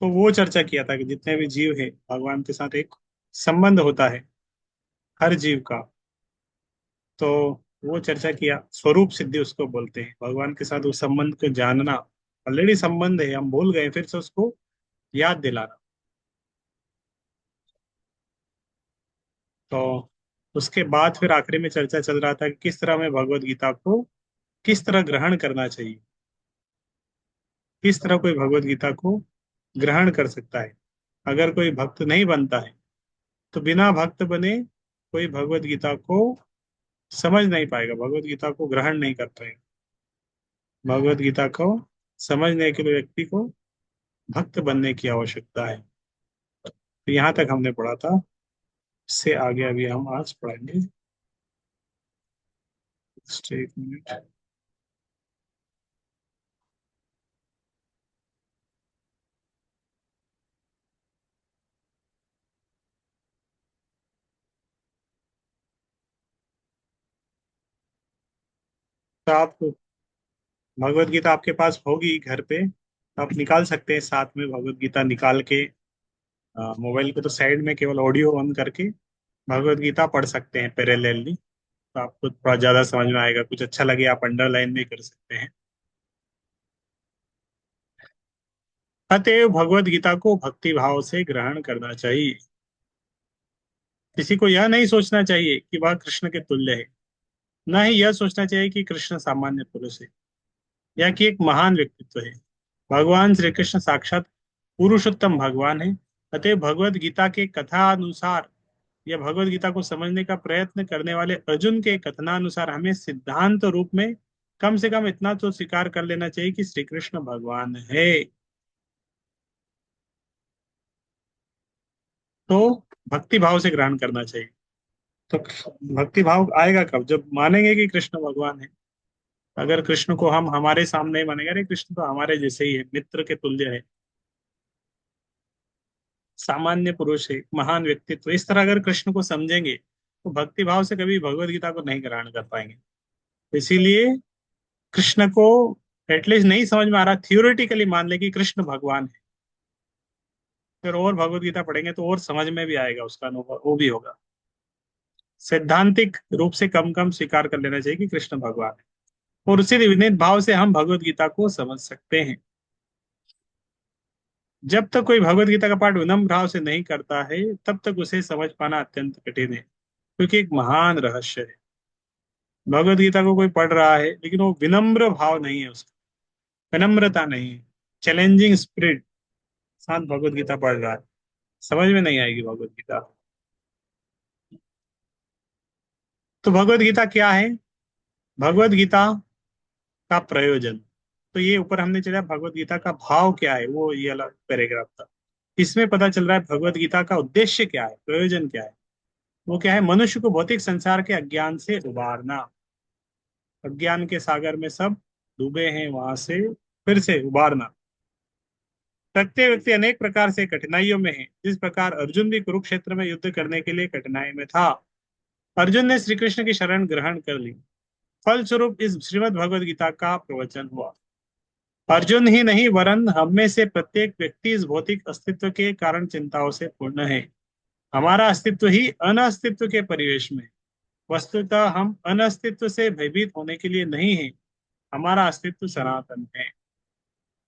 तो वो चर्चा किया था कि जितने भी जीव है भगवान के साथ एक संबंध होता है हर जीव का। तो वो चर्चा किया, स्वरूप सिद्धि उसको बोलते हैं, भगवान के साथ उस संबंध को जानना। ऑलरेडी संबंध है, हम भूल गए, फिर से उसको याद दिलाना। तो उसके बाद फिर आखिरी में चर्चा चल रहा था कि किस तरह में भगवत गीता को किस तरह ग्रहण करना चाहिए, किस तरह कोई भगवत गीता को ग्रहण कर सकता है। अगर कोई भक्त नहीं बनता है तो बिना भक्त बने कोई भगवत गीता को समझ नहीं पाएगा, भगवत गीता को ग्रहण नहीं कर पाएगा। भगवत गीता को समझने के लिए व्यक्ति को भक्त बनने की आवश्यकता है। तो यहाँ तक हमने पढ़ा था, इससे आगे अभी हम आज पढ़ेंगे। Just एक मिनट। तो आप भगवत गीता आपके पास होगी घर पे, आप निकाल सकते हैं साथ में भगवत गीता निकाल के। मोबाइल को तो साइड में केवल ऑडियो ऑन करके भगवत गीता पढ़ सकते हैं पैरेलली। तो आपको थोड़ा ज्यादा समझ में आएगा, कुछ अच्छा लगे आप अंडरलाइन भी कर सकते हैं। अतएव भगवत गीता को भक्ति भाव से ग्रहण करना चाहिए। किसी को यह नहीं सोचना चाहिए कि वह कृष्ण के तुल्य है, न ही यह सोचना चाहिए कि कृष्ण सामान्य पुरुष है या कि एक महान व्यक्तित्व है। भगवान श्री कृष्ण साक्षात पुरुषोत्तम भगवान है। अतएव भगवत गीता के कथा अनुसार या भगवत गीता को समझने का प्रयत्न करने वाले अर्जुन के कथनानुसार हमें सिद्धांत रूप में कम से कम इतना तो स्वीकार कर लेना चाहिए कि श्री कृष्ण भगवान है। तो भक्ति भाव से ग्रहण करना चाहिए। तो भक्ति भाव आएगा कब, जब मानेंगे कि कृष्ण भगवान है। अगर कृष्ण को हम हमारे सामने ही मानेंगे, अरे कृष्ण तो हमारे जैसे ही है, मित्र के तुल्य है, सामान्य पुरुष है, महान व्यक्तित्व, इस तरह अगर कृष्ण को समझेंगे तो भक्ति भाव से कभी भगवत गीता को नहीं ग्रहण कर पाएंगे। इसीलिए कृष्ण को एटलीस्ट नहीं समझ में आ रहा, थियोरेटिकली मान ले कि कृष्ण भगवान है, फिर और भगवत गीता पढ़ेंगे तो और समझ में भी आएगा, उसका अनुभव वो भी होगा। सैद्धांतिक रूप से कम कम स्वीकार कर लेना चाहिए कि कृष्ण भगवान है, और उसी विनीत भाव से हम भगवत गीता को समझ सकते हैं। जब तक कोई भगवत गीता का पाठ विनम्र भाव से नहीं करता है तब तक उसे समझ पाना अत्यंत कठिन है, क्योंकि एक महान रहस्य है। भगवत गीता को कोई पढ़ रहा है लेकिन वो विनम्र भाव नहीं है, उसका विनम्रता नहीं है, चैलेंजिंग स्पिरिट साथ भगवत गीता पढ़ रहा है, समझ में नहीं आएगी भगवत गीता। तो भगवत गीता क्या है, भगवत गीता का प्रयोजन। तो ये ऊपर हमने चला भगवत गीता का भाव क्या है, वो ये अलग पैराग्राफ था। इसमें पता चल रहा है भगवत गीता का उद्देश्य क्या है, प्रयोजन क्या है। वो क्या है, मनुष्य को भौतिक संसार के अज्ञान से उबारना। अज्ञान के सागर में सब डूबे हैं, वहां से फिर से उबारना। प्रत्येक व्यक्ति अनेक प्रकार से कठिनाइयों में है, जिस प्रकार अर्जुन भी कुरुक्षेत्र में युद्ध करने के लिए कठिनाई में था। अर्जुन ने श्री कृष्ण की शरण ग्रहण कर ली, फलस्वरूप इस श्रीमद् भगवद गीता का प्रवचन हुआ। अर्जुन ही नहीं वरन हम में से प्रत्येक व्यक्ति इस भौतिक अस्तित्व के कारण चिंताओं से पूर्ण है। हमारा अस्तित्व ही अनअस्तित्व के परिवेश में है। वस्तुतः हम अनअस्तित्व से भयभीत होने के लिए नहीं है, हमारा अस्तित्व सनातन है।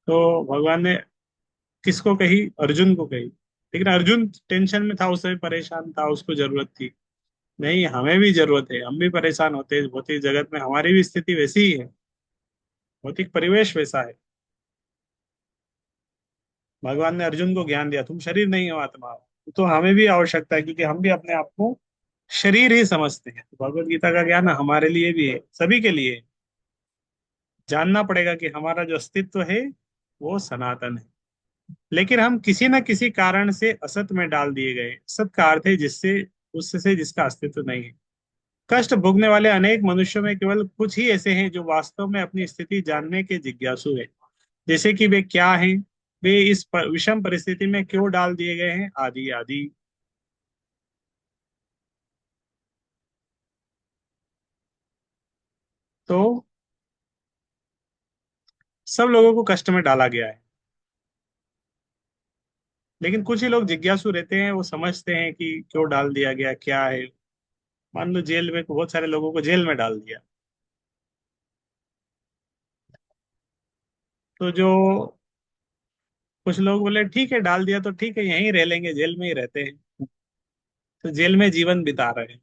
तो भगवान ने किसको कही, अर्जुन को कही। लेकिन अर्जुन टेंशन में था, उस समय परेशान था, उसको जरूरत थी। नहीं, हमें भी जरूरत है, हम भी परेशान होते हैं इस भौतिक जगत में, हमारी भी स्थिति वैसी ही है, भौतिक परिवेश वैसा है। भगवान ने अर्जुन को ज्ञान दिया, तुम शरीर नहीं हो, आत्मा हो। तो हमें भी आवश्यकता है, क्योंकि हम भी अपने आप को शरीर ही समझते हैं। तो भगवत गीता का ज्ञान हमारे लिए भी है, सभी के लिए है। जानना पड़ेगा कि हमारा जो अस्तित्व है वो सनातन है, लेकिन हम किसी न किसी कारण से असत में डाल दिए गए। सत का अर्थ है जिससे, उससे जिसका अस्तित्व नहीं है। कष्ट भोगने वाले अनेक मनुष्यों में केवल कुछ ही ऐसे हैं जो वास्तव में अपनी स्थिति जानने के जिज्ञासु है, जैसे कि वे क्या हैं, वे इस विषम परिस्थिति में क्यों डाल दिए गए हैं, आदि आदि। तो सब लोगों को कष्ट में डाला गया है। लेकिन कुछ ही लोग जिज्ञासु रहते हैं, वो समझते हैं कि क्यों डाल दिया गया, क्या है। मान लो जेल में, बहुत सारे लोगों को जेल में डाल दिया, तो जो कुछ लोग बोले ठीक है डाल दिया तो ठीक है, यहीं रह लेंगे, जेल में ही रहते हैं, तो जेल में जीवन बिता रहे हैं।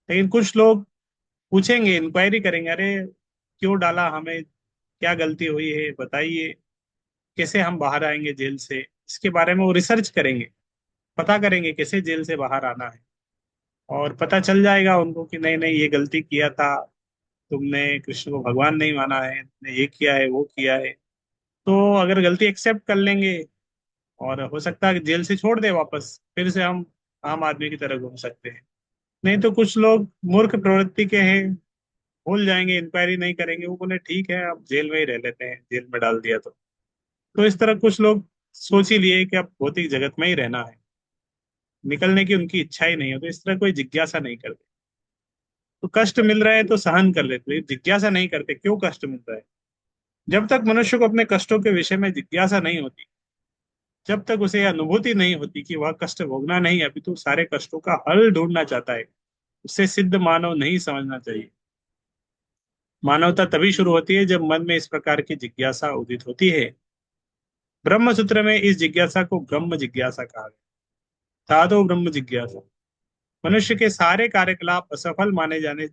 लेकिन कुछ लोग पूछेंगे, इंक्वायरी करेंगे, अरे क्यों डाला, हमें क्या गलती हुई है बताइए, कैसे हम बाहर आएंगे जेल से, इसके बारे में वो रिसर्च करेंगे, पता करेंगे कैसे जेल से बाहर आना है। और पता चल जाएगा उनको कि नहीं नहीं, ये गलती किया था, तुमने कृष्ण को भगवान नहीं माना है, तुमने ये किया है वो किया है। तो अगर गलती एक्सेप्ट कर लेंगे, और हो सकता है कि जेल से छोड़ दे वापस, फिर से हम आम आदमी की तरह घूम सकते हैं। नहीं तो कुछ लोग मूर्ख प्रवृत्ति के हैं, भूल जाएंगे, इंक्वायरी नहीं करेंगे, वो बोले ठीक है अब जेल में ही रह लेते हैं, जेल में डाल दिया तो इस तरह कुछ लोग सोच ही लिए कि अब भौतिक जगत में ही रहना है, निकलने की उनकी इच्छा ही नहीं है, तो इस तरह कोई जिज्ञासा नहीं करते। तो कष्ट मिल रहा है तो सहन कर लेते, जिज्ञासा नहीं करते क्यों कष्ट मिल रहा है। जब तक मनुष्य को अपने कष्टों के विषय में जिज्ञासा नहीं होती, जब तक उसे यह अनुभूति नहीं होती कि वह कष्ट भोगना नहीं, अभी तो सारे कष्टों का हल ढूंढना चाहता है, उसे सिद्ध मानव नहीं समझना चाहिए। मानवता तभी शुरू होती है जब मन में इस प्रकार की जिज्ञासा उदित होती है। ब्रह्म सूत्र में इस जिज्ञासा को ब्रह्म जिज्ञासा कहा गया। साधो ब्रह्म जिज्ञासा। मनुष्य के सारे कार्यकलाप असफल माने जाने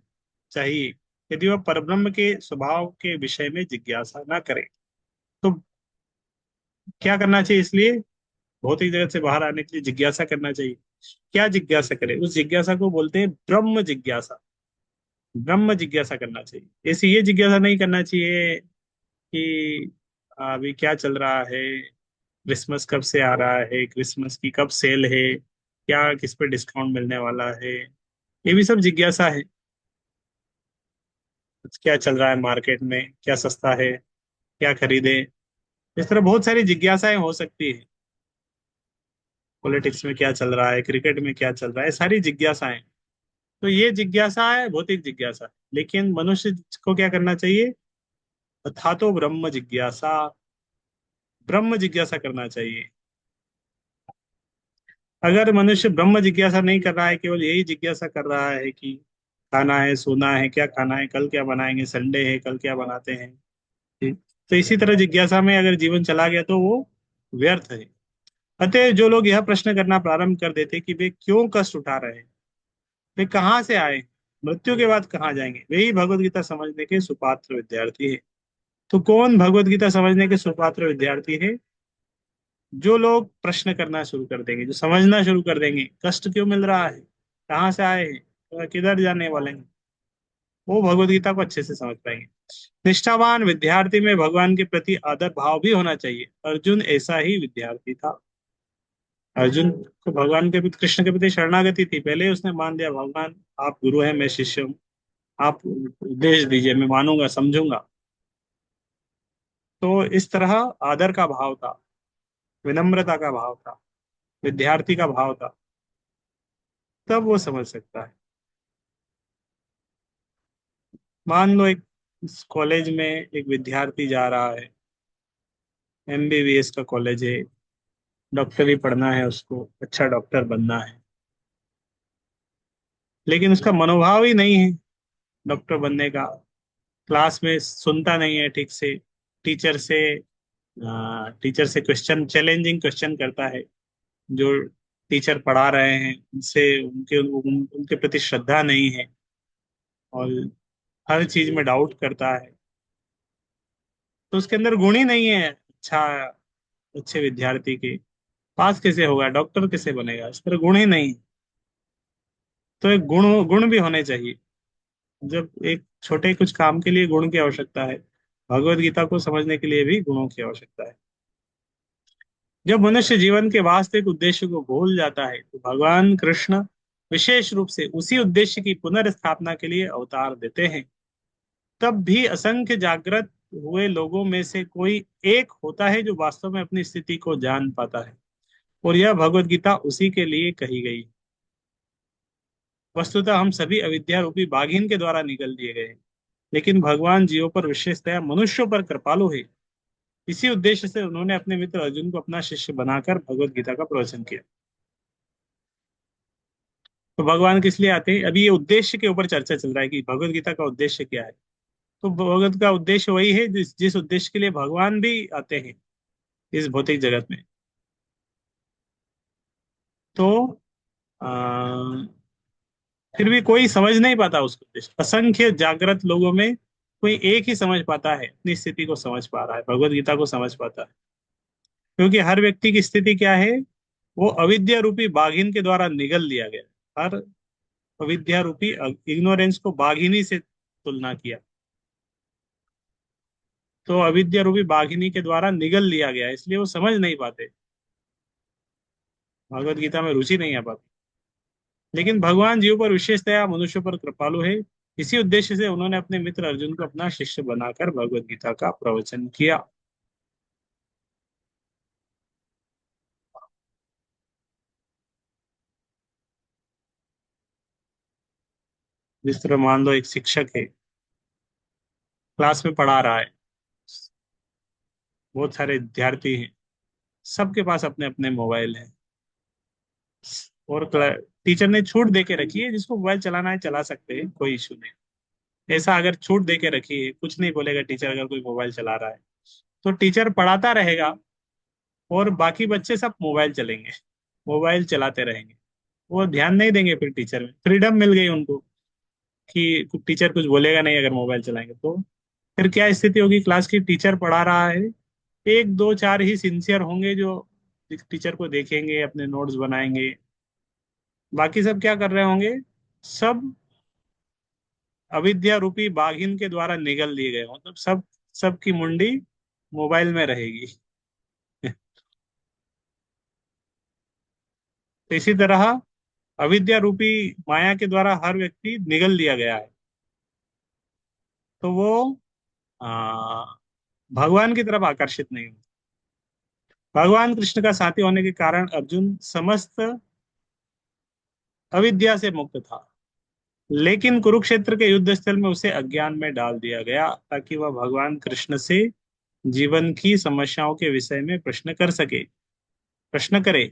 चाहिए यदि वह परब्रह्म के स्वभाव के विषय में जिज्ञासा न करे। तो क्या करना चाहिए इसलिए, भौतिक जगत से बाहर आने के लिए जिज्ञासा करना चाहिए। क्या जिज्ञासा करें, उस जिज्ञासा को बोलते हैं ब्रह्म जिज्ञासा। ब्रह्म जिज्ञासा करना चाहिए, ऐसे ये जिज्ञासा नहीं करना चाहिए कि अभी क्या चल रहा है, क्रिसमस कब से आ रहा है, क्रिसमस की कब सेल है, क्या किस पे डिस्काउंट मिलने वाला है, ये भी सब जिज्ञासा है। क्या चल रहा है मार्केट में, क्या सस्ता है, क्या खरीदे, इस तरह बहुत सारी जिज्ञासाएं हो सकती है। पॉलिटिक्स में क्या चल रहा है, क्रिकेट में क्या चल रहा है, सारी जिज्ञासाएं। तो ये जिज्ञासा है, भौतिक जिज्ञासा। लेकिन मनुष्य को क्या करना चाहिए, अथा तो ब्रह्म जिज्ञासा, ब्रह्म जिज्ञासा करना चाहिए। अगर मनुष्य ब्रह्म जिज्ञासा नहीं कर रहा है, केवल यही जिज्ञासा कर रहा है कि खाना है, सोना है, क्या खाना है, कल क्या बनाएंगे, संडे है कल क्या बनाते हैं, ठीक? तो इसी तरह जिज्ञासा में अगर जीवन चला गया तो वो व्यर्थ है। अतः जो लोग यह प्रश्न करना प्रारंभ कर देते कि वे क्यों कष्ट उठा रहे हैं, वे कहाँ से आए, मृत्यु के बाद कहाँ जाएंगे, वही भगवत गीता समझने के सुपात्र विद्यार्थी है। तो कौन भगवत गीता समझने के सुपात्र विद्यार्थी है, जो लोग प्रश्न करना शुरू कर देंगे, जो समझना शुरू कर देंगे कष्ट क्यों मिल रहा है, कहाँ से आए हैं, किधर जाने वाले हैं, वो भगवत गीता को अच्छे से समझ पाएंगे। निष्ठावान विद्यार्थी में भगवान के प्रति आदर भाव भी होना चाहिए। अर्जुन ऐसा ही विद्यार्थी था। अर्जुन को भगवान के प्रति, कृष्ण के प्रति शरणागति थी, पहले ही उसने मान लिया भगवान आप गुरु हैं, मैं शिष्य हूँ, आप उपदेश दीजिए, मैं मानूंगा समझूंगा। तो इस तरह आदर का भाव था, विनम्रता का भाव था, विद्यार्थी का भाव था, तब वो समझ सकता है। मान लो एक कॉलेज में एक विद्यार्थी जा रहा है, एमबीबीएस का कॉलेज है, डॉक्टरी पढ़ना है, उसको अच्छा डॉक्टर बनना है, लेकिन उसका मनोभाव ही नहीं है डॉक्टर बनने का। क्लास में सुनता नहीं है ठीक से, टीचर से टीचर से क्वेश्चन, चैलेंजिंग क्वेश्चन करता है, जो टीचर पढ़ा रहे हैं उनसे, उनके प्रति श्रद्धा नहीं है, और हर चीज में डाउट करता है। तो उसके अंदर गुण ही नहीं है अच्छा, अच्छे विद्यार्थी के पास कैसे होगा, डॉक्टर कैसे बनेगा, इस तरह गुण ही नहीं। तो एक गुण, गुण भी होने चाहिए। जब एक छोटे कुछ काम के लिए गुण की आवश्यकता है, भगवत गीता को समझने के लिए भी गुणों की आवश्यकता है। जब मनुष्य जीवन के वास्तविक उद्देश्य को भूल जाता है तो भगवान कृष्ण विशेष रूप से उसी उद्देश्य की पुनर्स्थापना के लिए अवतार देते हैं। तब भी असंख्य जागृत हुए लोगों में से कोई एक होता है जो वास्तव में अपनी स्थिति को जान पाता है, और यह भगवत गीता उसी के लिए कही गई। वस्तुतः हम सभी अविद्या रूपी बाघिन के द्वारा निगल दिए गए हैं, लेकिन भगवान जीवों पर, विशेषतया मनुष्यों पर कृपालु है। इसी उद्देश्य से उन्होंने अपने मित्र अर्जुन को अपना शिष्य बनाकर भगवत गीता का प्रवचन किया। तो भगवान किस लिए आते हैं, अभी ये उद्देश्य के ऊपर चर्चा चल रहा है कि भगवत गीता का उद्देश्य क्या है। तो भगवत का उद्देश्य वही है जिस जिस उद्देश्य के लिए भगवान भी आते हैं इस भौतिक जगत में। तो आ, फिर भी कोई समझ नहीं पाता उसको, असंख्य जागृत लोगों में कोई एक ही समझ पाता है, अपनी स्थिति को समझ पा रहा है, भगवत गीता को समझ पाता है। क्योंकि हर व्यक्ति की स्थिति क्या है, वो अविद्या रूपी बाघिन के द्वारा निगल लिया गया है। हर अविद्या रूपी इग्नोरेंस को बाघिनी से तुलना किया, तो अविद्या रूपी बाघिनी के द्वारा निगल लिया गया, इसलिए वो समझ नहीं पाते, भगवत गीता में रुचि नहीं आ पाती। लेकिन भगवान जीव पर विशेषतया मनुष्यों पर कृपालु है। इसी उद्देश्य से उन्होंने अपने मित्र अर्जुन को अपना शिष्य बनाकर भगवत गीता का प्रवचन किया। जिस तरह मान लो एक शिक्षक है, क्लास में पढ़ा रहा है, बहुत सारे विद्यार्थी हैं, सबके पास अपने अपने मोबाइल हैं, और टीचर ने छूट दे के रखी है, जिसको मोबाइल चलाना है चला सकते हैं, कोई इशू नहीं। ऐसा अगर छूट दे के रखी है, कुछ नहीं बोलेगा टीचर अगर कोई मोबाइल चला रहा है, तो टीचर पढ़ाता रहेगा और बाकी बच्चे सब मोबाइल चलेंगे, मोबाइल चलाते रहेंगे। वो ध्यान नहीं देंगे, फिर टीचर में फ्रीडम मिल गई उनको कि टीचर कुछ बोलेगा नहीं अगर मोबाइल चलाएंगे तो। फिर क्या स्थिति होगी क्लास की, टीचर पढ़ा रहा है, एक दो चार ही सिंसियर होंगे जो टीचर को देखेंगे, अपने नोट्स बनाएंगे, बाकी सब क्या कर रहे होंगे, सब अविद्या रूपी बाघिन के द्वारा निगल लिए गए, मतलब सब, सबकी मुंडी मोबाइल में रहेगी। तो इसी तरह अविद्या रूपी माया के द्वारा हर व्यक्ति निगल लिया गया है। तो वो आ, भगवान की तरफ आकर्षित नहीं होता। भगवान कृष्ण का साथी होने के कारण अर्जुन समस्त अविद्या से मुक्त था। लेकिन कुरुक्षेत्र के युद्ध स्थल में उसे अज्ञान में डाल दिया गया, ताकि वह भगवान कृष्ण से जीवन की समस्याओं के विषय में प्रश्न करे,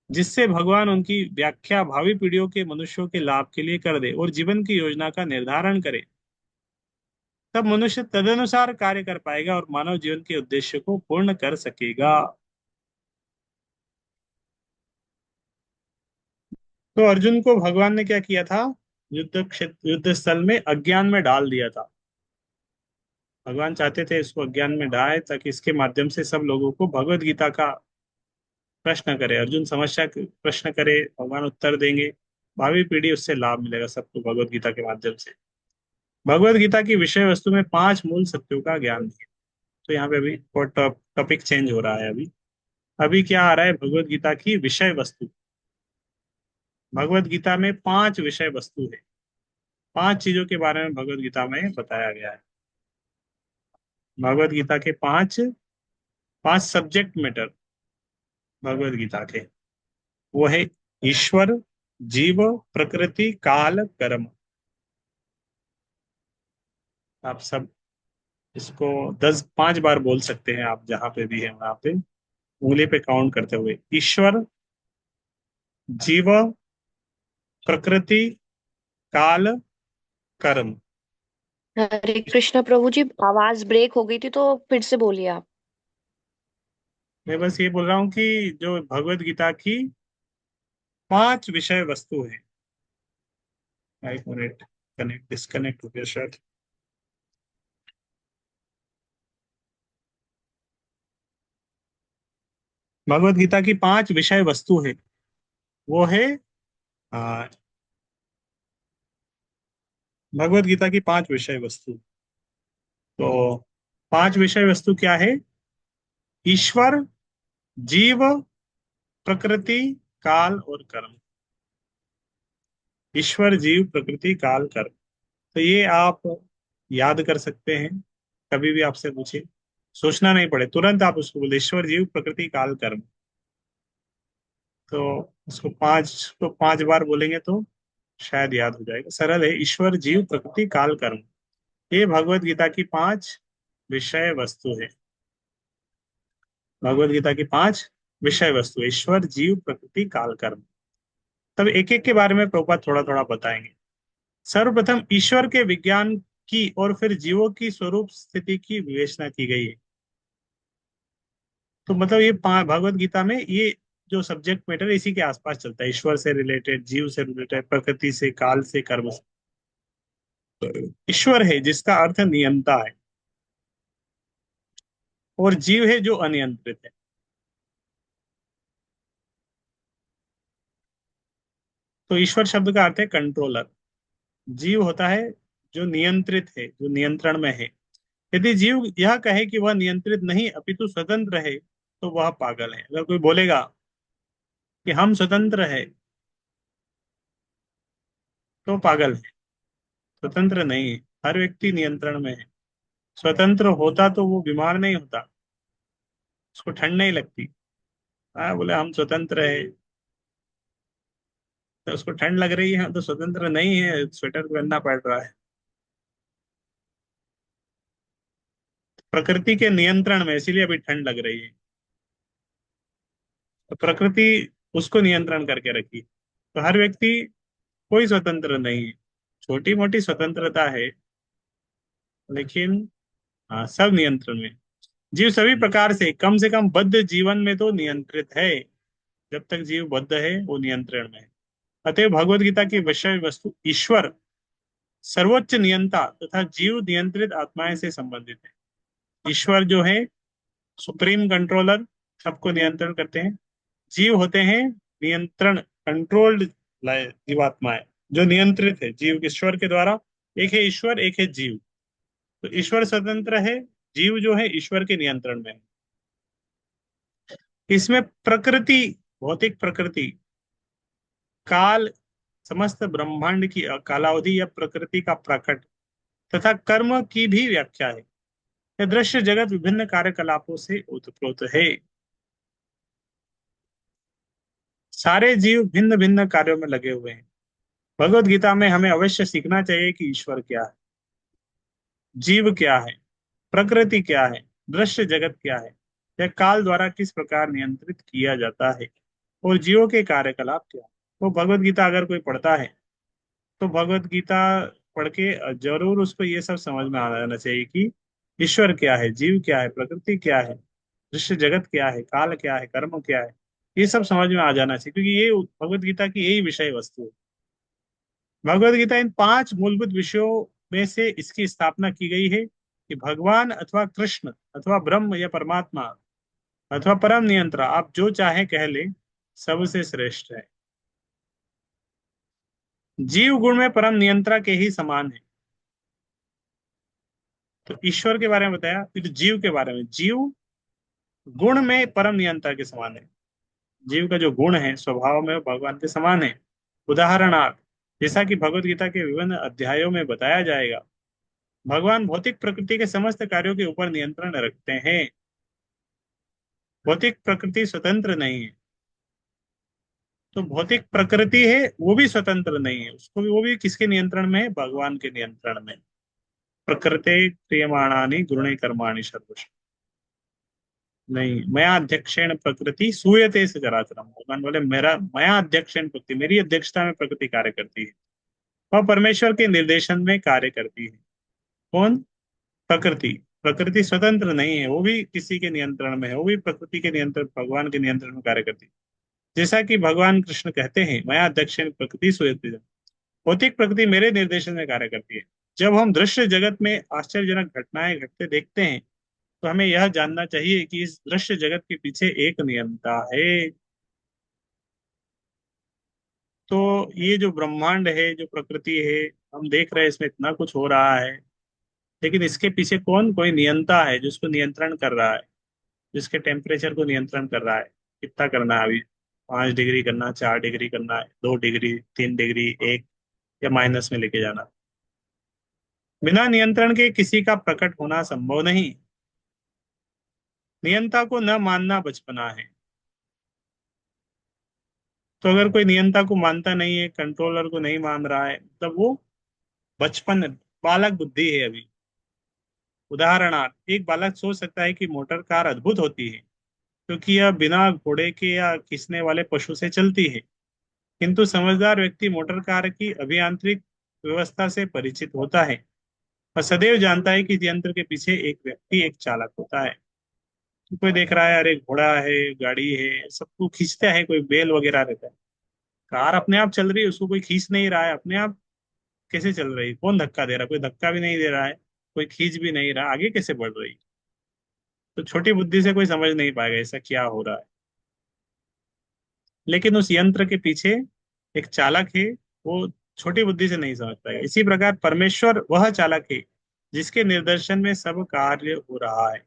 जिससे भगवान उनकी व्याख्या भावी पीढ़ियों के मनुष्यों के लाभ के लिए कर दे और जीवन की योजना का निर्धारण करे। तब मनुष्य तदनुसार कार्य कर पाएगा और मानव जीवन के उद्देश्य को पूर्ण कर सकेगा। तो अर्जुन को भगवान ने क्या किया था, युद्ध स्थल में अज्ञान में डाल दिया था। भगवान चाहते थे इसको अज्ञान में डाले, ताकि इसके माध्यम से सब लोगों को भगवत गीता का प्रश्न करे, अर्जुन समस्या प्रश्न करे, भगवान उत्तर देंगे, भावी पीढ़ी उससे लाभ मिलेगा सबको भगवत गीता के माध्यम से। भगवत गीता की विषय वस्तु में 5 मूल सत्यों का ज्ञान दिया। तो यहाँ पे अभी टॉपिक चेंज हो रहा है। अभी अभी क्या आ रहा है, भगवत गीता की विषय वस्तु। भगवत गीता में 5 विषय वस्तु है, 5 चीजों के बारे में भगवत गीता में बताया गया है। भगवत गीता के 5 सब्जेक्ट मैटर भगवत गीता के, वो है ईश्वर, जीव, प्रकृति, काल, कर्म। आप सब इसको 5 बार बोल सकते हैं, आप जहां पे भी हैं वहां पे उंगली पे काउंट करते हुए, ईश्वर, जीव, प्रकृति, काल, कर्म। हरे कृष्ण प्रभु जी, आवाज ब्रेक हो गई थी तो फिर से बोलिए आप। मैं बस ये बोल रहा हूँ कि जो भगवत गीता की 5 विषय वस्तु है। 1 मिनट, कनेक्ट डिस्कनेक्ट हो गया शायद। भगवत गीता की 5 विषय वस्तु है, वो है आ, भगवत गीता की 5 विषय वस्तु। तो 5 विषय वस्तु क्या है, ईश्वर, जीव, प्रकृति, काल और कर्म। ईश्वर, जीव, प्रकृति, काल, कर्म। तो ये आप याद कर सकते हैं, कभी भी आपसे पूछे, सोचना नहीं पड़े, तुरंत आप उसको बोले ईश्वर, जीव, प्रकृति, काल, कर्म। तो उसको 5 बार बोलेंगे तो शायद याद हो जाएगा, सरल है, ईश्वर, जीव, प्रकृति, काल, कर्म। ये भगवत गीता की 5 विषय वस्तु है। भगवत गीता की 5 विषय वस्तु: ईश्वर, जीव, प्रकृति, काल, कर्म। तब एक एक के बारे में प्रभुपाद थोड़ा थोड़ा बताएंगे। सर्वप्रथम ईश्वर के विज्ञान की और फिर जीवों की स्वरूप स्थिति की विवेचना की गई है। तो मतलब ये भगवत गीता में ये जो सब्जेक्ट मैटर इसी के आसपास चलता है, ईश्वर से रिलेटेड, जीव से रिलेटेड, प्रकृति से, काल से, कर्म से। तो ईश्वर है जिसका अर्थ नियंता है, और जीव है जो अनियंत्रित है। तो ईश्वर शब्द का अर्थ है कंट्रोलर। जीव होता है जो नियंत्रित है, जो नियंत्रण में है। यदि जीव यह कहे कि वह नियंत्रित नहीं अपितु स्वतंत्र है, तो वह पागल है। अगर कोई बोलेगा कि हम स्वतंत्र है, तो पागल है। स्वतंत्र नहीं है, हर व्यक्ति नियंत्रण में है। स्वतंत्र होता तो वो बीमार नहीं होता, उसको ठंड नहीं लगती। हाँ, बोले हम स्वतंत्र है, तो उसको ठंड लग रही है, तो स्वतंत्र नहीं है, स्वेटर पहनना पड़ रहा है। प्रकृति के नियंत्रण में, इसीलिए अभी ठंड लग रही है। तो प्रकृति उसको नियंत्रण करके रखी। तो हर व्यक्ति कोई स्वतंत्र नहीं है। छोटी मोटी स्वतंत्रता है, लेकिन हाँ, सब नियंत्रण में। जीव सभी प्रकार से कम बद्ध जीवन में तो नियंत्रित है। जब तक जीव बद्ध है, वो नियंत्रण में है। अतः भगवत गीता की विषय वस्तु ईश्वर सर्वोच्च नियंता तथा जीव नियंत्रित आत्माएं से संबंधित है। ईश्वर जो है सुप्रीम कंट्रोलर, सबको नियंत्रण करते हैं। जीव होते हैं नियंत्रण, कंट्रोल्ड जीवात्माएं, जो नियंत्रित है जीव ईश्वर के द्वारा। एक है ईश्वर, एक है जीव। तो ईश्वर स्वतंत्र है, जीव जो है ईश्वर के नियंत्रण में है। इसमें प्रकृति, भौतिक प्रकृति, काल, समस्त ब्रह्मांड की कालावधि या प्रकृति का प्रकट, तथा कर्म की भी व्याख्या है। यह दृश्य जगत विभिन्न कार्यकलापों से ओतप्रोत है। सारे जीव भिन्न भिन्न कार्यों में लगे हुए हैं। भगवत गीता में हमें अवश्य सीखना चाहिए कि ईश्वर क्या है, जीव क्या है, प्रकृति क्या है, दृश्य जगत क्या है, यह काल द्वारा किस प्रकार नियंत्रित किया जाता है, और जीवों के कार्यकलाप क्या है। तो भगवत गीता अगर कोई पढ़ता है, तो भगवत गीता पढ़ के जरूर उसको ये सब समझ में आ जाना चाहिए कि ईश्वर क्या है, जीव क्या है, प्रकृति क्या है, दृश्य जगत क्या है, काल क्या है, कर्म क्या है। ये सब समझ में आ जाना चाहिए, क्योंकि ये भगवत गीता की यही विषय वस्तु है। भगवत गीता इन 5 मूलभूत विषयों में से इसकी स्थापना की गई है कि भगवान अथवा कृष्ण अथवा ब्रह्म या परमात्मा अथवा परम नियंत्रण, आप जो चाहे कह ले, सबसे श्रेष्ठ है। जीव गुण में परम नियंत्रण के ही समान है। तो ईश्वर के बारे में बताया, फिर जीव के बारे में। जीव गुण में परम नियंत्रण के समान है। जीव का जो गुण है स्वभाव में वो भगवान के समान है। उदाहरणार्थ, जैसा कि भगवत गीता के विभिन्न अध्यायों में बताया जाएगा, भगवान भौतिक प्रकृति के समस्त कार्यों के ऊपर नियंत्रण रखते हैं। भौतिक प्रकृति स्वतंत्र नहीं है। तो भौतिक प्रकृति है, वो भी स्वतंत्र नहीं है, उसको भी, वो भी किसके नियंत्रण में है? भगवान के नियंत्रण में। प्रकृते क्रियमाणानि गुरुणे कर्माणि सर्वश। नहीं, मया अध्यक्षेण प्रकृति सूयते से चराचरम। भगवान बोले मेरा, मया अध्यक्षेण प्रकृति, मेरी अध्यक्षता में प्रकृति कार्य करती है। वह परमेश्वर के निर्देशन में कार्य करती है। कौन? प्रकृति। प्रकृति स्वतंत्र नहीं है, वो भी किसी के नियंत्रण में है, वो भी प्रकृति के नियंत्रण, भगवान के नियंत्रण में कार्य करती है। जैसा कि भगवान कृष्ण कहते हैं, मया दक्षिण प्रकृति सुयते। भौतिक प्रकृति मेरे निर्देशन में कार्य करती है। जब हम दृश्य जगत में आश्चर्यजनक घटनाएं घटते देखते हैं, तो हमें यह जानना चाहिए कि इस दृश्य जगत के पीछे एक नियंता है। तो ये जो ब्रह्मांड है, जो प्रकृति है, हम देख रहे हैं इसमें इतना कुछ हो रहा है, लेकिन इसके पीछे कौन? कोई नियंता है जो इसको नियंत्रण कर रहा है, जिसके टेम्परेचर को नियंत्रण कर रहा है। कितना करना है अभी? 5 डिग्री करना, 4 डिग्री करना है, 2 डिग्री, 3 डिग्री, एक, या माइनस में लेके जाना। बिना नियंत्रण के किसी का प्रकट होना संभव नहीं। नियंता को न मानना बचपना है। तो अगर कोई नियंता को मानता नहीं है, कंट्रोलर को नहीं मान रहा है, तब वो बचपन, बालक बुद्धि है अभी। उदाहरणार्थ, एक बालक सोच सकता है कि मोटर कार अद्भुत होती है, क्योंकि यह बिना घोड़े के या खींचने वाले पशु से चलती है। किंतु समझदार व्यक्ति मोटर कार की अभियांत्रिक व्यवस्था से परिचित होता है और सदैव जानता है कि इस यंत्र के पीछे एक व्यक्ति, एक चालक होता है। तो कोई देख रहा है, अरे घोड़ा है, गाड़ी है, सबको खींचता है, कोई बेल वगैरह रहता है। कार अपने आप चल रही है, उसको कोई खींच नहीं रहा है, अपने आप कैसे चल रही है? कौन धक्का दे रहा है? कोई धक्का भी नहीं दे रहा है, कोई खींच भी नहीं रहा, आगे कैसे बढ़ रही है? तो छोटी बुद्धि से कोई समझ नहीं पाएगा ऐसा क्या हो रहा है। लेकिन उस यंत्र के पीछे एक चालक है, वो छोटी बुद्धि से नहीं समझ पाएगा। इसी प्रकार परमेश्वर वह चालक है जिसके निर्देशन में सब कार्य हो रहा है।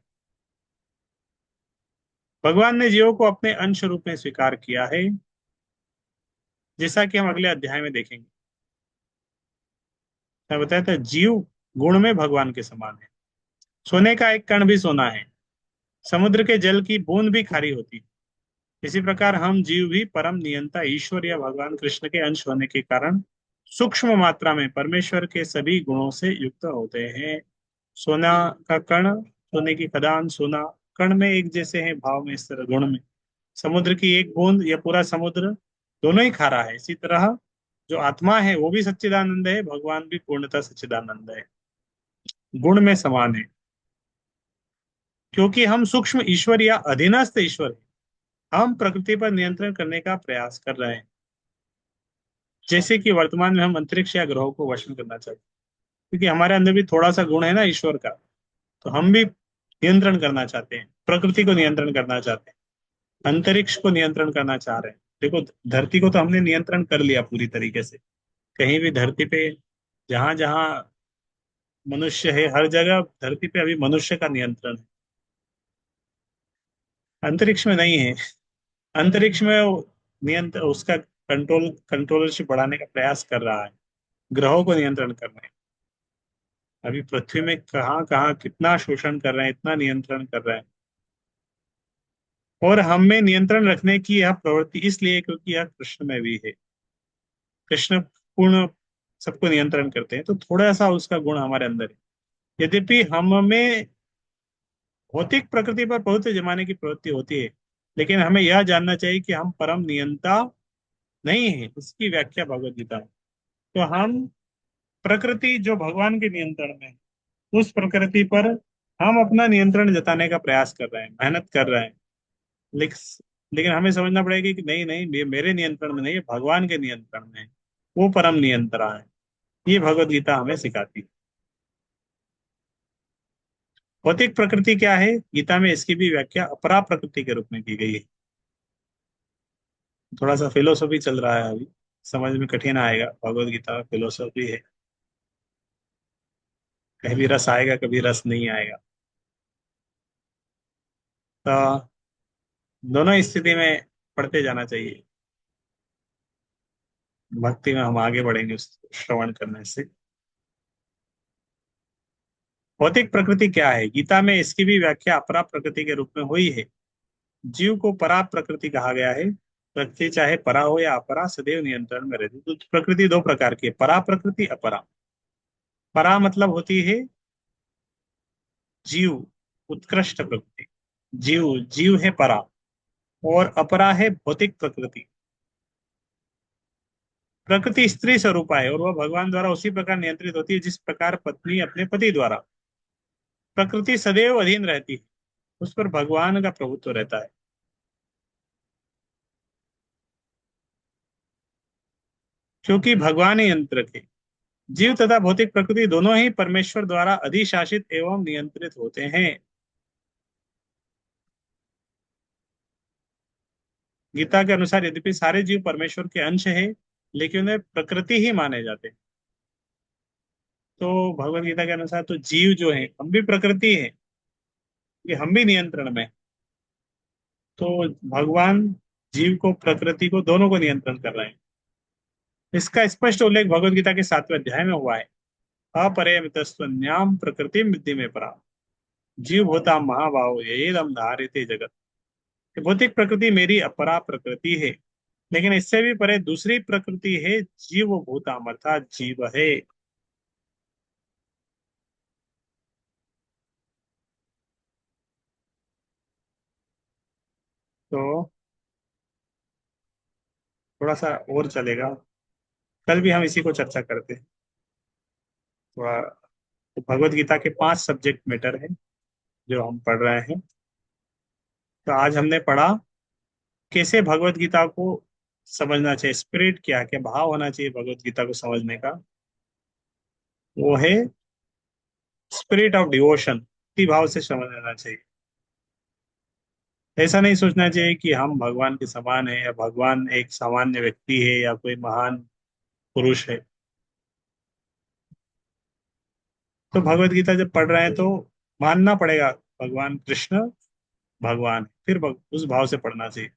भगवान ने जीवों को अपने अंश रूप में स्वीकार किया है, जैसा कि हम अगले अध्याय में देखेंगे। मैं बताया था, जीव गुण में भगवान के समान है। सोने का एक कण भी सोना है, समुद्र के जल की बूंद भी खारी होती है। इसी प्रकार हम जीव भी परम नियंता ईश्वर या भगवान कृष्ण के अंश होने के कारण सूक्ष्म मात्रा में परमेश्वर के सभी गुणों से युक्त होते हैं। सोना का कण, सोने की खदान, सोना कण में एक जैसे हैं भाव में, इस तरह गुण में। समुद्र की एक बूंद या पूरा समुद्र दोनों ही खारा है। इसी तरह जो आत्मा है वो भी सच्चिदानंद है, भगवान भी पूर्णतः सच्चिदानंद है, गुण में समान है। क्योंकि हम सूक्ष्म ईश्वर या अधीनस्थ ईश्वर हैं, हम प्रकृति पर नियंत्रण करने का प्रयास कर रहे हैं। जैसे कि वर्तमान में हम अंतरिक्ष या ग्रहों को वश में करना चाहते हैं, क्योंकि हमारे अंदर भी थोड़ा सा गुण है ना ईश्वर का। तो हम भी नियंत्रण करना चाहते हैं, प्रकृति को नियंत्रण करना चाहते हैं, अंतरिक्ष को नियंत्रण करना चाह रहे हैं। देखो, धरती को तो हमने नियंत्रण कर लिया पूरी तरीके से। कहीं भी धरती पे जहां जहां मनुष्य है, हर जगह धरती पे अभी मनुष्य का नियंत्रण है। अंतरिक्ष में नहीं है। अंतरिक्ष में नियंत्रण उसका कंट्रोलरशिप बढ़ाने का प्रयास कर रहा है, ग्रहों को नियंत्रण करने। अभी पृथ्वी में कहाँ कहाँ कितना शोषण कर रहे हैं, इतना नियंत्रण कर रहे हैं। और हम में नियंत्रण रखने की यह प्रवृत्ति इसलिए क्योंकि यह कृष्ण में भी है। कृष्ण पूर्ण सबको नियंत्रण करते हैं, तो थोड़ा सा उसका गुण हमारे अंदर है। यद्यपि हम में भौतिक प्रकृति पर बहुत से जमाने की प्रवृत्ति होती है, लेकिन हमें यह जानना चाहिए कि हम परम नियंता नहीं है। इसकी व्याख्या भगवत गीता में। तो हम प्रकृति जो भगवान के नियंत्रण में है, उस प्रकृति पर हम अपना नियंत्रण जताने का प्रयास कर रहे हैं, मेहनत कर रहे हैं। लेकिन लेकिन हमें समझना पड़ेगा कि नहीं नहीं, ये मेरे नियंत्रण में नहीं, ये भगवान के नियंत्रण में है। वो परम नियंत्रण है। ये भगवत गीता हमें सिखाती है। भौतिक प्रकृति क्या है? गीता में इसकी भी व्याख्या अपरा प्रकृति के रूप में की गई है। थोड़ा सा फिलोसॉफी चल रहा है अभी, समझ में कठिन आएगा। भगवत गीता फिलोसॉफी है, कभी रस आएगा, कभी रस नहीं आएगा। तो दोनों स्थिति में पढ़ते जाना चाहिए। भक्ति में हम आगे बढ़ेंगे उस श्रवण करने से। भौतिक प्रकृति क्या है? गीता में इसकी भी व्याख्या अपरा प्रकृति के रूप में हुई है। जीव को परा प्रकृति कहा गया है। प्रकृति चाहे परा हो या अपरा, सदैव नियंत्रण में रहती। तो प्रकृति दो प्रकार की है, परा प्रकृति, अपरा। परा मतलब होती है जीव, उत्कृष्ट प्रकृति। जीव जीव है परा, और अपरा है भौतिक प्रकृति। प्रकृति स्त्री स्वरूपा है और वह भगवान द्वारा उसी प्रकार नियंत्रित होती है जिस प्रकार पत्नी अपने पति द्वारा। प्रकृति सदैव अधीन रहती है, उस पर भगवान का प्रभुत्व रहता है। क्योंकि भगवान ही यंत्रक है। जीव तथा भौतिक प्रकृति दोनों ही परमेश्वर द्वारा अधिशासित एवं नियंत्रित होते हैं। गीता के अनुसार यद्यपि सारे जीव परमेश्वर के अंश है, लेकिन उन्हें प्रकृति ही माने जाते हैं। तो भगवत गीता के अनुसार तो जीव जो है, हम भी प्रकृति है, कि हम भी नियंत्रण में हैं। तो भगवान जीव को, प्रकृति को, दोनों को नियंत्रण कर रहे हैं। इसका स्पष्ट उल्लेख भगवत गीता के 7वें अध्याय में हुआ है। अपरयमितस्त्वन्याम प्रकृति विद्धि में परा, जीव होता महाभाव येदम धारिते जगत। ये भौतिक प्रकृति मेरी अपरा प्रकृति है, लेकिन इससे भी परे दूसरी प्रकृति है, जीव भूताम अर्थात जीव है। तो थोड़ा सा और चलेगा, कल भी हम इसी को चर्चा करते हैं थोड़ा। तो भगवत गीता के 5 सब्जेक्ट मैटर है जो हम पढ़ रहे हैं। तो आज हमने पढ़ा कैसे भगवत गीता को समझना चाहिए, स्पिरिट क्या क्या भाव होना चाहिए भगवत गीता को समझने का। वो है स्पिरिट ऑफ डिवोशन, भक्ति भाव से समझना चाहिए। ऐसा नहीं सोचना चाहिए कि हम भगवान के समान है, या भगवान एक सामान्य व्यक्ति है, या कोई महान पुरुष है। तो भगवत गीता जब पढ़ रहे हैं तो मानना पड़ेगा भगवान कृष्ण भगवान है। फिर उस भाव से पढ़ना चाहिए,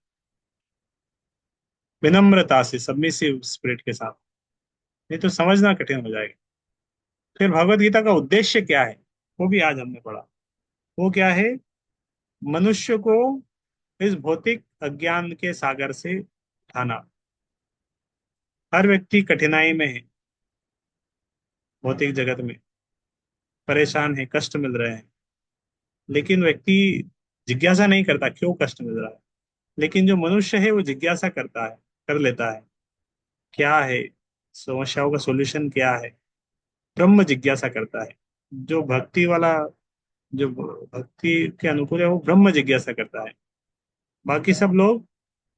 विनम्रता से, सबमिसिव स्पिरिट के साथ। नहीं तो समझना कठिन हो जाएगा। फिर भगवत गीता का उद्देश्य क्या है, वो भी आज हमने पढ़ा। वो क्या है? मनुष्य को इस भौतिक अज्ञान के सागर से उठाना। हर व्यक्ति कठिनाई में है, भौतिक जगत में परेशान है, कष्ट मिल रहे हैं। लेकिन व्यक्ति जिज्ञासा नहीं करता क्यों कष्ट मिल रहा है। लेकिन जो मनुष्य है वो जिज्ञासा करता है, कर लेता है, क्या है समस्याओं का सॉल्यूशन क्या है। ब्रह्म जिज्ञासा करता है। जो भक्ति वाला, जो भक्ति के अनुकूल है, वो ब्रह्म जिज्ञासा करता है। बाकी सब लोग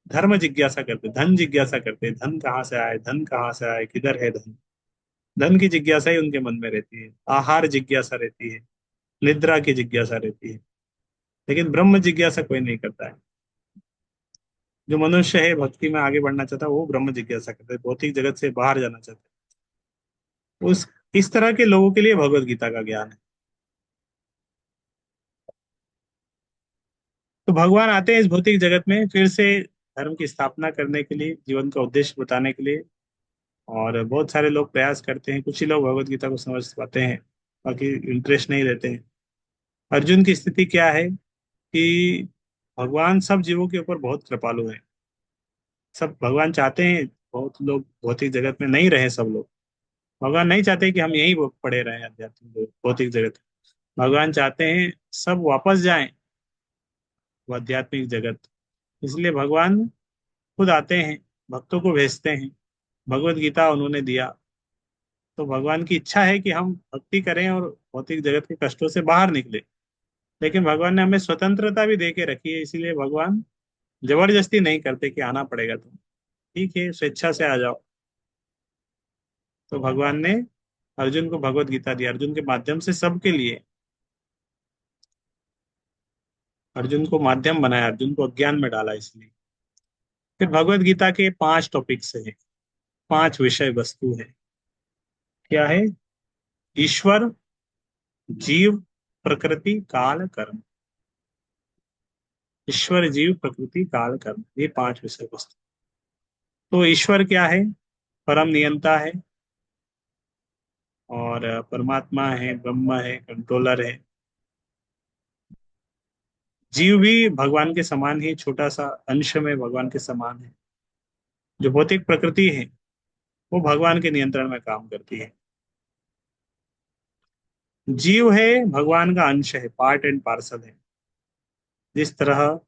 धर्म जिज्ञासा करते, धन जिज्ञासा करते, धन कहाँ से आए, धन कहाँ से आए, किधर है धन। धन की जिज्ञासा ही उनके मन में रहती है, आहार जिज्ञासा रहती है, निद्रा की जिज्ञासा रहती है। लेकिन ब्रह्म जिज्ञासा कोई नहीं करता है। जो मनुष्य है भक्ति में आगे बढ़ना चाहता है वो ब्रह्म जिज्ञासा करता है, भौतिक जगत से बाहर जाना चाहता है। उस इस तरह के लोगों के लिए भगवत गीता का ज्ञान है। तो भगवान आते हैं इस भौतिक जगत में फिर से धर्म की स्थापना करने के लिए, जीवन का उद्देश्य बताने के लिए। और बहुत सारे लोग प्रयास करते हैं, कुछ ही लोग भगवत गीता को समझ पाते हैं, बाकी इंटरेस्ट नहीं लेते हैं। अर्जुन की स्थिति क्या है कि भगवान सब जीवों के ऊपर बहुत कृपालु है। सब भगवान चाहते हैं, बहुत लोग भौतिक जगत में नहीं रहे सब लोग। भगवान नहीं चाहते कि हम यही पड़े रहें आध्यात्मिक भौतिक जगत। भगवान चाहते हैं सब वापस जाएं वो आध्यात्मिक जगत। इसलिए भगवान खुद आते हैं, भक्तों को भेजते हैं, भगवत गीता उन्होंने दिया। तो भगवान की इच्छा है कि हम भक्ति करें और भौतिक जगत के कष्टों से बाहर निकले। लेकिन भगवान ने हमें स्वतंत्रता भी दे के रखी है, इसीलिए भगवान जबरदस्ती नहीं करते कि आना पड़ेगा तुम, ठीक है स्वेच्छा से आ जाओ। तो भगवान ने अर्जुन को भगवत गीता दी, अर्जुन के माध्यम से सबके लिए। अर्जुन को माध्यम बनाया, अर्जुन को अज्ञान में डाला इसलिए। फिर भगवत गीता के 5 टॉपिक्स हैं, 5 विषय वस्तु है। क्या है? ईश्वर, जीव, प्रकृति, काल, कर्म। ईश्वर, जीव, प्रकृति, काल, कर्म, ये 5 विषय वस्तु। तो ईश्वर क्या है? परम नियंता है, और परमात्मा है, ब्रह्म है, कंट्रोलर है। जीव भी भगवान के समान ही, छोटा सा अंश में भगवान के समान है। जो भौतिक प्रकृति है वो भगवान के नियंत्रण में काम करती है। जीव है भगवान का अंश है, पार्ट एंड पार्सल है। जिस तरह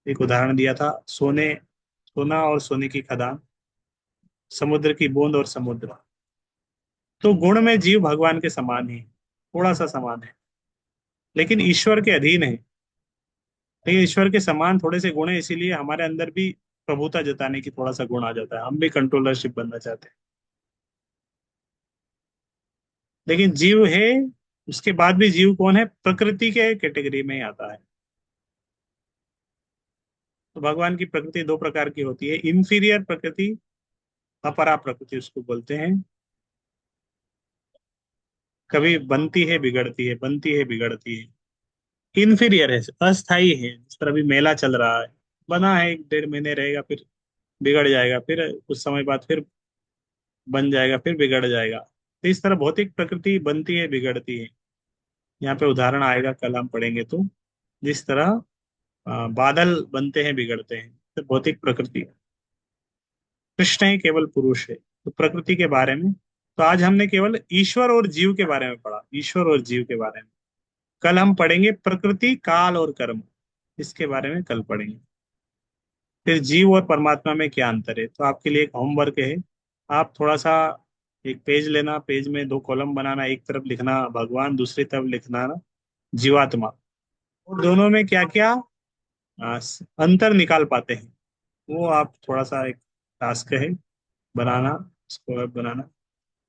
एक उदाहरण दिया था, सोना और सोने की खदान, समुद्र की बूंद और समुद्र। तो गुण में जीव भगवान के समान ही, थोड़ा सा समान है, लेकिन ईश्वर के अधीन है। लेकिन ईश्वर के समान थोड़े से गुण है, इसीलिए हमारे अंदर भी प्रभुता जताने की थोड़ा सा गुण आ जाता है, हम भी कंट्रोलरशिप बनना चाहते हैं। लेकिन जीव है, उसके बाद भी जीव कौन है? प्रकृति के कैटेगरी में ही आता है। तो भगवान की प्रकृति 2 प्रकार की होती है, इंफीरियर प्रकृति, अपरा प्रकृति उसको बोलते हैं। कभी बनती है बिगड़ती है, बनती है बिगड़ती है। इंफीरियर है, अस्थाई है। जिस तरह अभी मेला चल रहा है, बना है 1 डेढ़ महीने रहेगा, फिर बिगड़ जाएगा, फिर कुछ समय बाद फिर बन जाएगा, फिर बिगड़ जाएगा। तो इस तरह भौतिक प्रकृति बनती है बिगड़ती है। यहाँ पे उदाहरण आएगा, कल हम पढ़ेंगे। तो जिस तरह बादल बनते हैं बिगड़ते हैं, तो भौतिक प्रकृति। कृष्ण ही केवल पुरुष है। तो प्रकृति के बारे में तो आज हमने केवल ईश्वर और जीव के बारे में पढ़ा, ईश्वर और जीव के बारे में। कल हम पढ़ेंगे प्रकृति, काल और कर्म। इसके बारे में कल पढ़ेंगे। फिर जीव और परमात्मा में क्या अंतर है, तो आपके लिए एक होमवर्क है। आप थोड़ा सा एक पेज लेना, पेज में दो कॉलम बनाना, एक तरफ लिखना भगवान, दूसरी तरफ लिखना ना जीवात्मा। और दोनों में क्या क्या अंतर निकाल पाते हैं, वो आप थोड़ा सा एक टास्क है बनाना, उसको अब बनाना।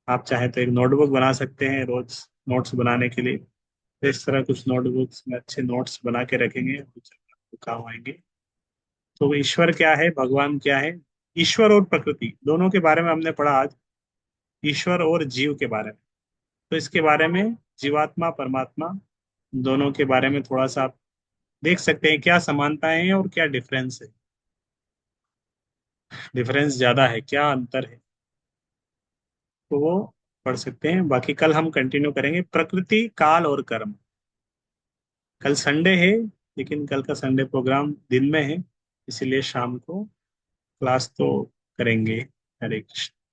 आप चाहे तो एक नोटबुक बना सकते हैं रोज नोट्स बनाने के लिए। तो इस तरह कुछ नोटबुक्स में अच्छे नोट्स बना के रखेंगे, कुछ आपको काम आएंगे। तो ईश्वर क्या है, भगवान क्या है, ईश्वर और प्रकृति दोनों के बारे में हमने पढ़ा आज। ईश्वर और जीव के बारे में, तो इसके बारे में जीवात्मा परमात्मा दोनों के बारे में थोड़ा सा आप देख सकते हैं, क्या समानताएं हैं और क्या डिफरेंस है। डिफरेंस ज्यादा है क्या, अंतर है, तो वो पढ़ सकते हैं। बाकी कल हम कंटिन्यू करेंगे प्रकृति काल और कर्म। कल संडे है, लेकिन कल का संडे प्रोग्राम दिन में है, इसीलिए शाम को क्लास तो करेंगे। हरे कृष्ण।